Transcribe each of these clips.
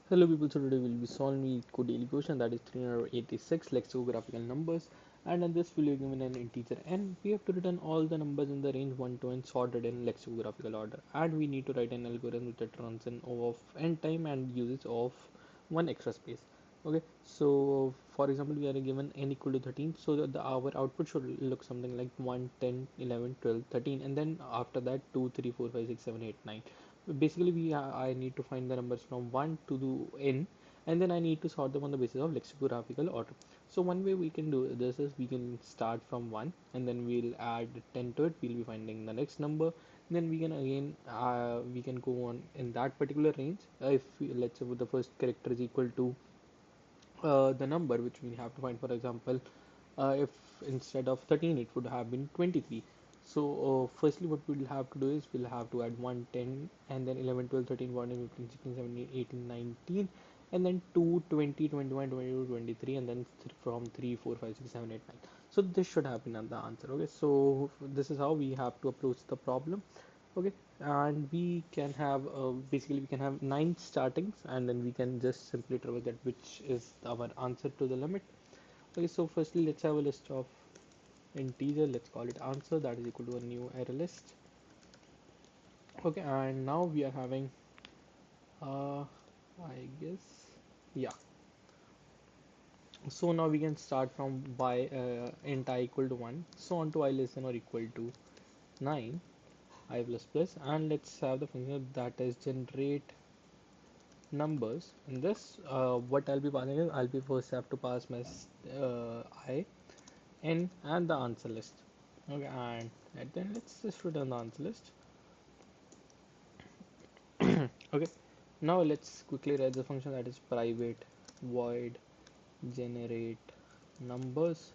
Hello people, so today we'll be solving LeetCode daily question, that is 386 lexicographical numbers, and in this we'll be given an integer n. We have to return all the numbers in the range 1 to n sorted in lexicographical order, and we need to write an algorithm that runs in O of n time and uses of one extra space. Okay, so for example we are given n equal to 13, so that our output should look something like 1, 10, 11, 12, 13, and then after that 2, 3, 4, 5, 6, 7, 8, 9. Basically I need to find the numbers from 1 to the n, and then I need to sort them on the basis of lexicographical order. So one way we can do this is we can start from 1 and then we'll add 10 to it. We'll be finding the next number, then we can again we can go on in that particular range. If let's say the first character is equal to the number which we have to find, for example, if instead of 13 it would have been 23. So firstly what we'll have to do is we'll have to add 1, 10, and then 11, 12, 13, 14, 15, 16, 17, 18, 19, and then 2, 20, 21, 22, 23, and then from 3, 4, 5, 6, 7, 8, 9. So this should have been the answer. Okay, so this is how we have to approach the problem. Okay, and we can have basically we can have 9 startings, and then we can just simply trouble that which is our answer to the limit. Okay, so firstly let's have a list of integer, let's call it answer, that is equal to a new array list. Okay, and now we are having I guess, yeah, so now we can start from by int I equal to 1, so on to I less than or equal to 9 I plus plus, and let's have the function that is generate numbers. In this what I'll be passing is I'll be first have to pass my I, n, and the answer list. Okay, and then let's just return the answer list. Okay, now let's quickly write the function that is private void generate numbers.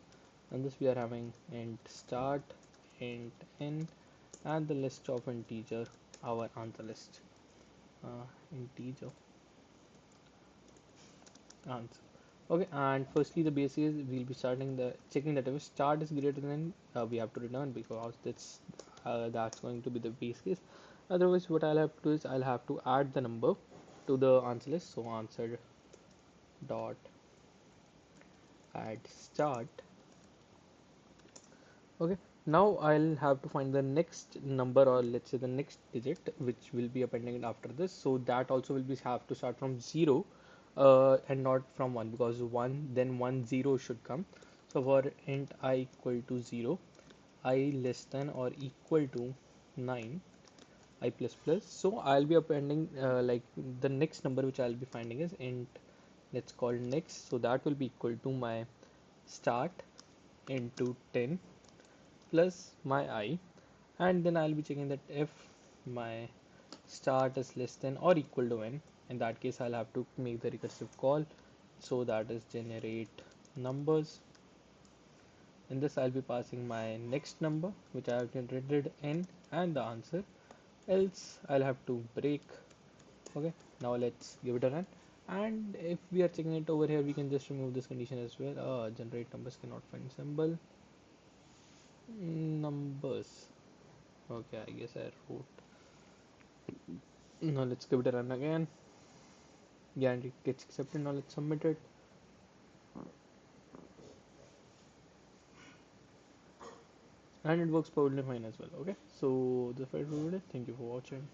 And this we are having int start, int n, and the list of integer, our answer list, integer answer. Okay, and firstly the base is we'll be starting the checking that if start is greater than we have to return, because that's going to be the base case. Otherwise what I'll have to do is I'll have to add the number to the answer list. So answer dot add start. Okay, now I'll have to find the next number, or let's say the next digit which will be appending after this. So that also will be have to start from 0 and not from 1, because 1 then 1 0 should come. So for int I equal to 0, I less than or equal to 9, I plus plus. So I'll be appending like the next number which I'll be finding is int, let's call next. So that will be equal to my start into 10 plus my I, and then I'll be checking that if my start is less than or equal to n. In that case I'll have to make the recursive call, so that is generate numbers. In this I'll be passing my next number which I have generated n and the answer, else I'll have to break. Okay, now let's give it a run, and if we are checking it over here we can just remove this condition as well. Generate numbers cannot find symbol numbers. Okay, I guess I wrote. Now let's give it a run again. Yeah, and it gets accepted. Now let's submit it. And it works perfectly fine as well. Okay, so this is it. Thank you for watching.